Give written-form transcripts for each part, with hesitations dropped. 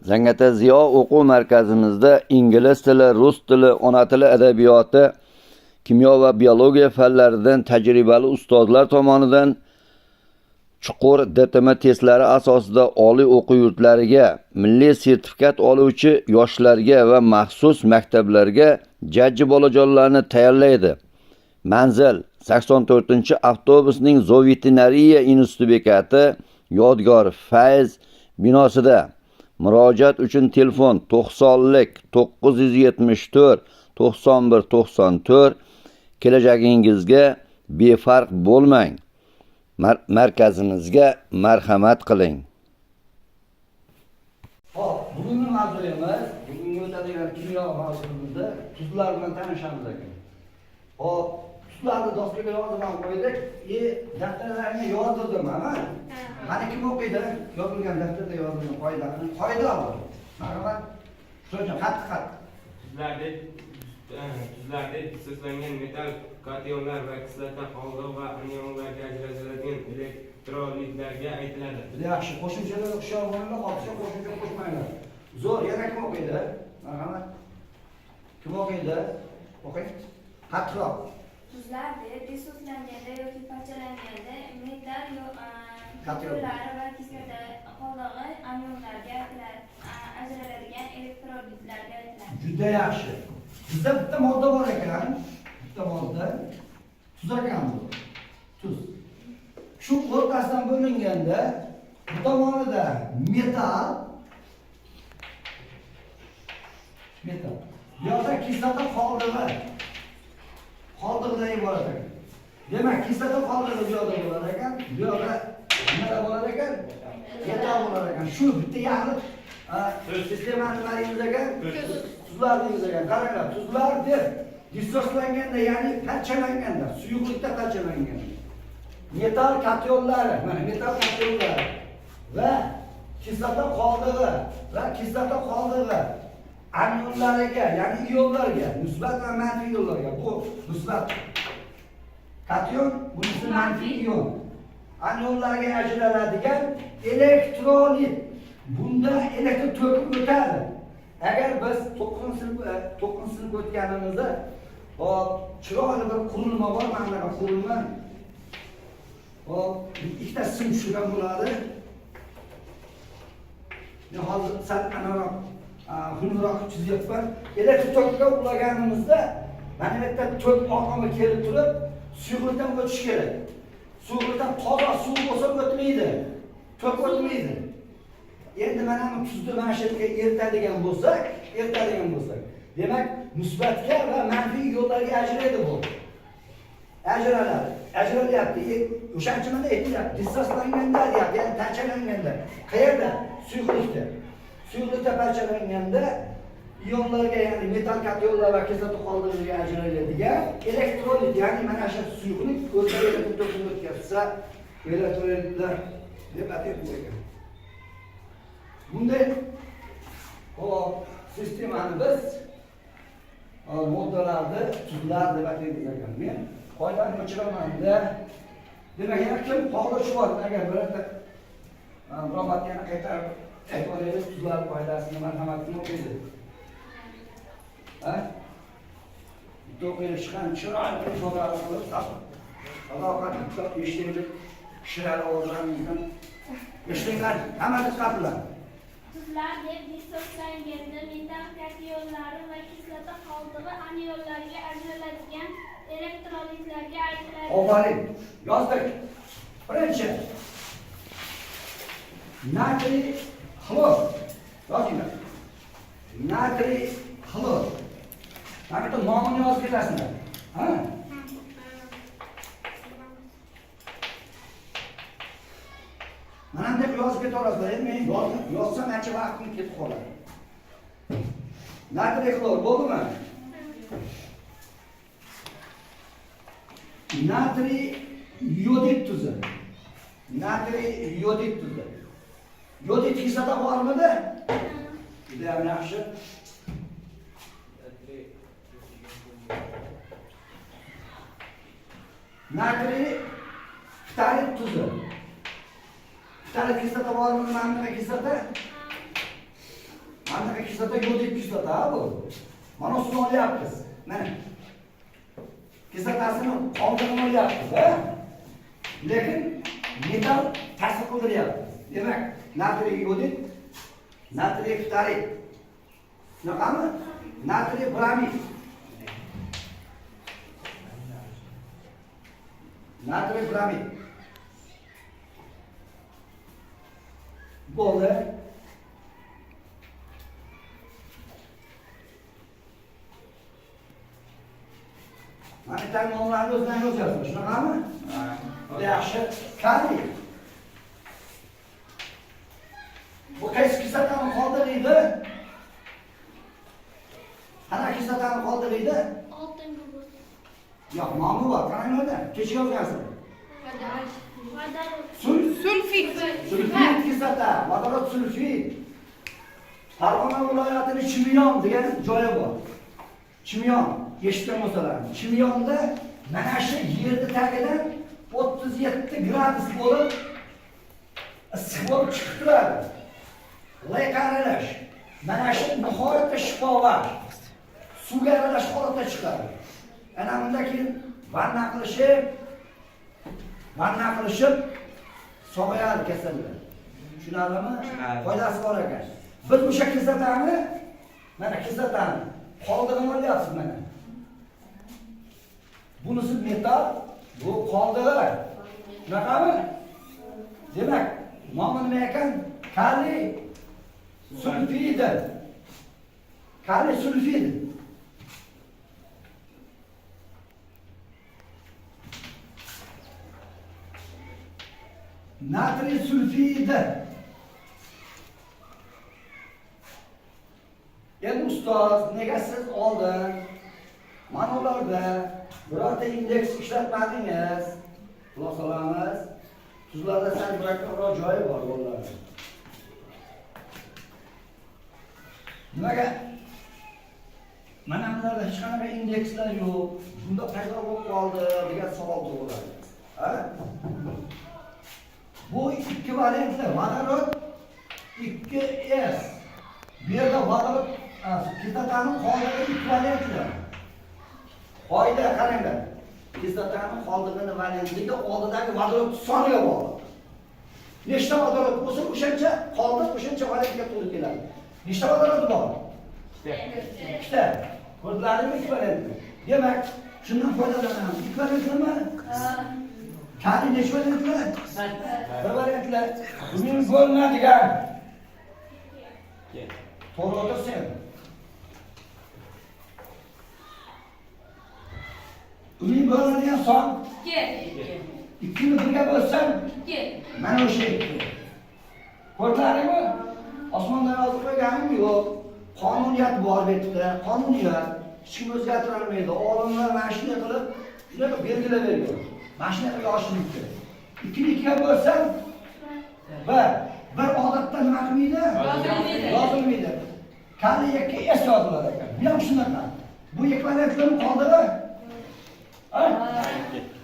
Zangata Ziyo o'quv markazimizda ingliz tili, rus tili, ona tili adabiyoti, kimyo va biologiya fanlaridan tajribali ustozlar tomonidan chuqur DTM testlari asosida oliy o'quv yurtlariga, milliy sertifikat oluvchi yoshlarga va maxsus maktablarga jajji bolajonlarni tayyorlaydi. Manzil 84-avtobusning Zoveterinariya instituti bekati Yodgor Fayz binosida. Murojaat uchun telefon 90lik 974 91 94. Kelajagingizga befarq bo'lmang. Markazimizga marhamat qiling. Hop, bugungi mavzuyimiz, bugungi o'tadigan kimyo mavzumizda tuzlar bilan tanishamiz ekan. Hop, tuzlarni doskaga yozib qo'ydik. Daftarlarga yozdirdim, ama. Qani kim o'qiydi? Yozilgan daftarda yozilgan qoidalarni qoida bor. Marhamat. So'zim qattiq. Tuzlarda istislangan metal kationlar va kislota qoldig'i va anionlarga ajratiladigan elektrolitlarga aytiladi. Yaxshi, qo'shimchalar hushyor bo'linglar, ortiqcha qo'shimcha qo'shmanglar. Zo'r, yana kim o'qiydi? Marhamat. Kim o'qiydi? O'qing. Qattiqroq. Tuzlarda dissoslanganda yoki parchalanganda metal kationlar va kislota qoldig'i anionlarga ajraladigan elektrolitlarga aytiladi. Juda yaxshi. Bizda bitta modda bor ekan. Bitta modda tuz ekan bu. Tuz. Shu o'rtasidan bo'linganda bu tomonida metal. Bu yoqda kislota qoldig'i. Qoldig'idan iborat ekan. Demak, kislota qoldig'i bu yoqda bo'lar ekan. Bu yoqda nima bo'lar ekan? Metal bo'lar ekan. Shu bitta yaxlit sistemani nimalaymiz ekan? Tuzlar deymiz ekan. Qaranglar, tuzlar deb dissoslanganda, ya'ni parchalanganda, suyuqlikda parchalanganda metal kationlari, mana metal kationlari va kislota qoldig'i anionlariga, ya'ni ionlarga, musbat va manfiy ionlarga, bu musbat kation, bunisi manfiy ion. Anionlarga ajraladigan elektrolit. Bunda elektr to'ki o'tadi. Agar biz 9-sinf o'tganimizda, hop, chiroyli bir qurilma bor, mana bu qurilma. Hop, ikkita sim tushgan bo'ladi. Men hozir sal anaroq xunroq chizyapman. Elektr tokiga ulaganimizda, mana bu yerda tok oqimi kelib turib, suyuqlikdan o'tish kerak. Suyuqlikdan toza suv bo'lsa o'tmaydi. Tok o'tmaydi. Endi mana bu tuzni mana shu yerga eritadigan bo'lsak, demak, musbatga va manfiy yo'llarga ajraydi bu. Ajralyapti. O'shancha mana aytyapti, dissoslanganda deyapti, ya'ni parchalanganda. Qayerda? Suyuqlikda. Suyuqlikda parchalanganda ionlarga, ya'ni metal kationlar va kislota qoldig'iga ajraladigan elektrolit, ya'ni mana shu suyuqlik o'zida elektr tokini o'tkazsa, elektrolitlar deb ataymiz ekan. Bunday sistemani biz moddalarni tuzlar deb ataymiz ekan. Men qoidani o'chiraman-da. Demak, yana kim xohlashi bor, agar birorta robot yana qaytarib aytib tuzlar qoidasini marhamatini o'qiydi. Ha? To'qiyib chiqqan chiroyli ifodalar qilib, sadoqat bitta eshitdik, kishilar ovozlarimizdan eshitinglar, hamma diqqat bilan. Tuzlar deb dissoslanganda metal kationlari va kislota qoldig'i anionlarga ajraladigan elektrolitlarga aytiladi. Ofarin. Yozdik. Birinchi. Natriy xlor. Yozinglar. Natriy xlor. Mana bu nomini yozib ketasizlar. Ha? Mana deb yozib ketaverasizlar. Men yozsam ancha vaqtim ketib qoladi. Natriy xlor bo'ldimi? Natriy yodid tuzi. Yodid kislota bormidi? Juda ham yaxshi. Natriy ftalit tuzi. Ftalit kislota bormi? Nima kislota? kislota yo'dik kislota bu. Mana shuni olyapmiz. Mana. Kislotasini qoldirib olyapmiz, ha? Lekin metal ta'sir qildiryapti. Demak, natriy yo'dik, natriy ftarit. Shunaqami? Natriy bramid. Natriy bramid. Bo'ldi. Mana tan nomlarni o'zidan yozasiz, shunaqami? Yaxshi. Qani. Bu qaysi kislotani qoldiradi? Qana kislotani qoldiradi? Oltinchi bu. Yo'q, nomi bor. Qarang o'da. Kecha yozgansiz. Vodorod. Sulfit. Sulfit kislota, vodorod sulfit. Farg'ona viloyatining Chimyon degan joyi bor. Chimyon, eshitgan bo'lsalar. Chimyonda mana shu yerni tagidan 37 gradus bo'lib issiq bo'lib chiqib turadi. Lekin aralash. Mana shu nihoyatda shifobax. Suvga aralash holatda chiqadi. Ana unda keyin vanna qilishib sog'ayadi kasallar. Tushunarlimi? Foydasi bor ekan. Biz o'sha kislotani, mana kislotani qoldig'ini olyapsiz mana. Bunisi metal, bu qoldig'i. Shunaqami? Demak, nomi nima ekan? Kaliy sulfid. Kaliy sulfid. Natriy sulfid. Endi ustoz, nega siz oldin mana ularda birorta indeks ishlatmadingiz? Xulosalamiz. Tuzlarda sal murakkabroq joyi bor bolalar. Nimaga? Mana bularda hech qanaqa indekslar yo'q. Bunda paydo bo'lib qoldi degan savol tug'iladi. Ha? Bu ikki variantlar, vodorod 2S. Bu yerda vodorod kislotaning qoldig'i ikki variantlar. Qoida qaranglar. Kislotaning qoldig'ini variantligi oldidagi vodorod soniga bog'liq. Nechta vodorod bo'lsa, o'shancha qoldiq, o'shancha variantga to'g'ri keladi. Nechta vodorod bor? Ikkita. Ko'rdingizmi ikki variantni? Demak, shundan foydalanamiz. Ikki variantlarmi? Kaliy necha variantlar? Bir variantlar. Buning bo'linadigan. To'g'ri o'tirsin. Buning bo'linadigan son 2. 2ni birga bo'lsam 2. Mana o'sha 2. Ko'rdingizmi? Osmondan yozib qo'yganim yo'q. Qonuniyat bor bu yerda. Qonuniyat hech kim o'zgartira olmaydi. Olimlar mana shunday qilib, shunaqa belgilab bergan. Mana shunaqa yoshlikda. 2ni 2ga bo'lsam bir odatda nima qilmaydi? Yozilmaydi. Kaliy 2S yozilar ekan. Bu ham shunaqa. Bu ikki variantlarni qoldig'i?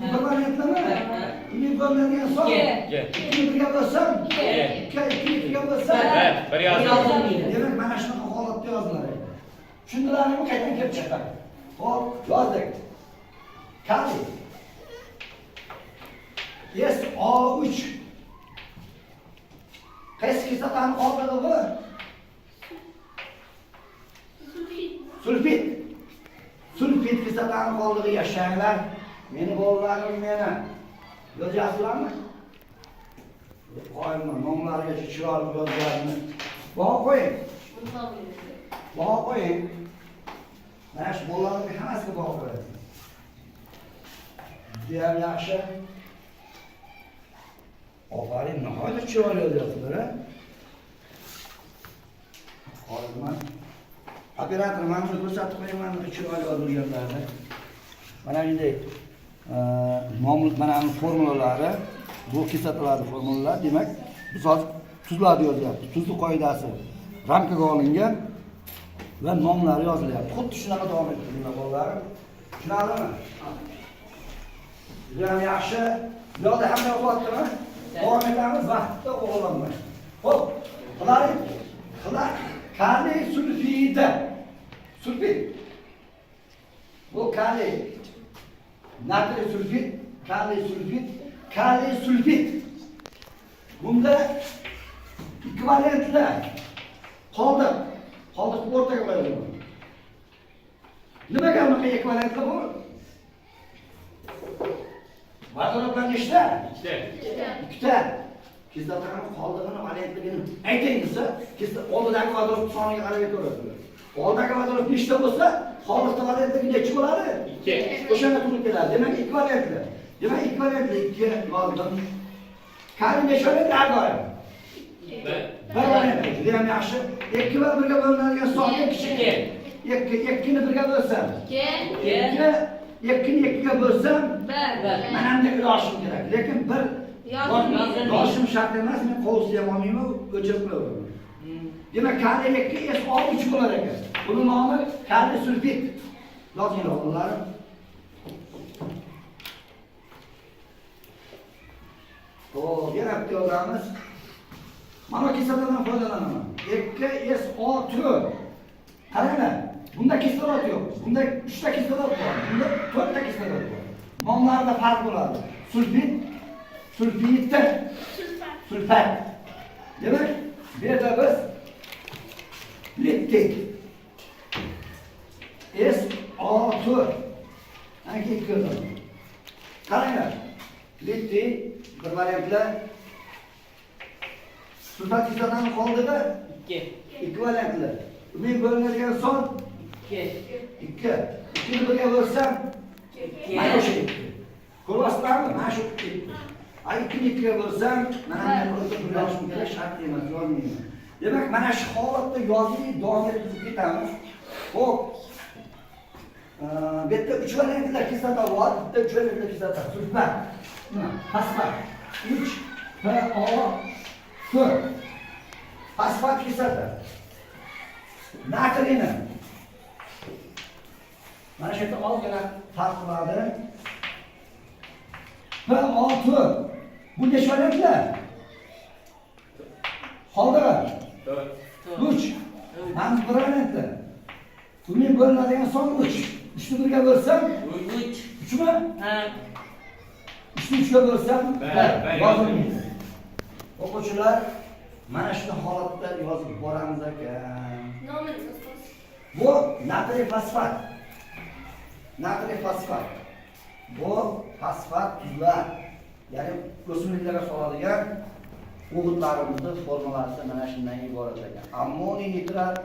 Bu bir variantlarmi? Uning bo'ladigan son 2ni birga bo'lsam 2, 2ni 2ga bo'lsam 1 yozilmaydi. Demak, mana shunaqa holatda yozilar ekan. Tushundilarmi? Qayerdan kelib chiqqan? Xo'p, yozdik. Kaliy SO3. Qaysi kislotani qoldig'i bu? Sulfit. Sulfit kislotani qoldig'i yashanglar. Meni bolalarım meni. Yozyapsizlarmi? Qo'yman, nomlarigacha chiroyli yozganini. Baho qo'ying. Baho qo'ying. Mana shu bolalarning hammasiga baho qo'yasiz. Judayam yaxshi. Ofarin, nihoyatda chiroyli yozyapsizlar, ha? Qo'yman. Operator, mana buni ko'rsatib qo'yman, chiroyli yozilganlarni. Mana bunday mana formulalari, bu kislotalarning formulalari, demak, biz hozir tuzlarni yozyapmiz. Tuzning qoidasi ramkaga olingan va nomlari yozilyapti. Xuddi shunaqa davom ettiringlar bolalar. Tushunarlimi? Juda yaxshi. Bu yoqda hamma yo'qotdimi? Davom etamiz vaqtda o'g'illanmay. Xo'p, qilaylik. kaliy sulfidi. Sulfid. Bu kaliy. Natriy sulfid, kaliy sulfid, kaliy sulfid. Bunda ekvivalentlar qoldiq o'rtaga qo'yiladi. Nimaga bunaqa ekvivalentlar bor? Vodorod nechta? Ikkita. Kislotaning qoldig'ini valentligini ayting desa, oldidagi vodorod soniga qarab aytaverasiz. Oldidagi vodorod nechta bo'lsa, qoldiqda valentligi necha bo'ladi? 2. O'shanga to'g'ri keladi. Demak, ekvivalentli. Demak, ekvivalentli 2 yozdim. Kaliy necha valent? 1 valent. Juda ham yaxshi. 2 va 1 ga bo'linadigan son kichik. 2 ni 1 ga bo'lsam, 2 2 ni 2 ga bo'lsam, 1. Mana bunday ilojim kerak. Lekin 1 yozishim shart emas. Men qovusni ham olmayman, o'chirib qo'yaman. Demak, kaliy 2 es O3 bo'lar ekan. Buning nomi kaliy sulfid. Yozing o'g'illar. Yana bitta yozamiz. Mana kislotadan foydalanaman. 2SO4. Qaranglar, bunda kislorod yo'q. Bunda 3 ta kislorod bor. Bunda 4 ta kislorod bor. Nomlarida farq bo'ladi. Sulfid, sulfid, sulfat. Demak, bu yerda biz littik SO4 anki ko'rdim. Qaranglar. Littik bir variantlar sulfat kislotaning qoldig'i 2. Ekvivalentli. Men bo'linadigan son 2. 2 ni 1 ga bo'lsam, mana shu 2. Ko'ryapsizlarmi? Mana shu 2. Ay 2 ni 2 ga bo'lsam, mana bunday birlashishim kerak, shart emas, yozmayman. Demak, mana shu holatda yozib, davom ettirib ketamiz. Xo'p. Bu yerda 3 valentli kislota bor, bitta 3 valentli kislota, sulfat. Fosfat. 3 PO4. Fosfat kislota. Natriyni. Mana shu yerda ozgina farq qiladi. PO4. Bu necha valentlar? Qoldilar. 3. Mana bir valentlar. Bunga bo'linadigan son 3. 3 ni 1 ga bo'lsam, 3. 3mi? Ha. 3 ni 3 ga bo'lsam, 1. Yozilmaydi. O'quvchilar, mana shu holatda yozib boramiz ekan. Nomini ustoz. Bu natriy fosfat. Natriy fosfat. Bu fosfat tuzlar. Ya'ni o'simliklarga soladigan o'g'itlarimizning formalasi mana shundan iborat ekan. Ammoniy nitrat,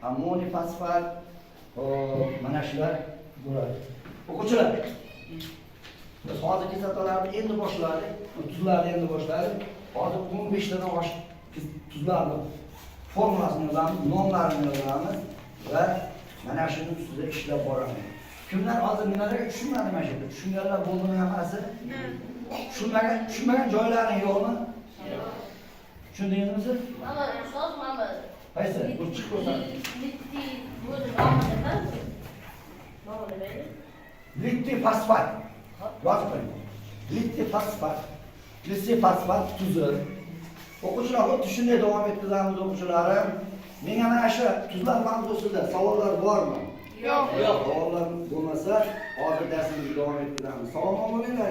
ammoniy fosfat, mana shular bo'ladi. O'quvchilar, biz hozir kislotalarni endi boshladik, tuzlarni endi boshladik. Hozir 15 tadan oshiq tuzlarni formulasini yozamiz, nomlarini yozamiz va mana shuni ustida ishlab boramiz. Kimlar hozir nimalarga tushunmadi mana shu yerda? Tushunganlar bo'ldimi hammasi? Tushunmagan joylaring yo'qmi? Yo'q. Tushundingizmi? Mana ustoz, mana. Qaysi? Bu chiqib ko'rsan. Littiy fosfat. Yozib qo'ying. Littiy fosfat. Littiy fosfat tuzi. O'quvchilar, xuddi shunday davom ettiramiz o'quvchilarim. Menga mana shu tuzlar mavzusida savollar bormi? Yo'q. Savollar bo'lmasa, hozir darsimizga davom ettiramiz. Sog' bo'linglar.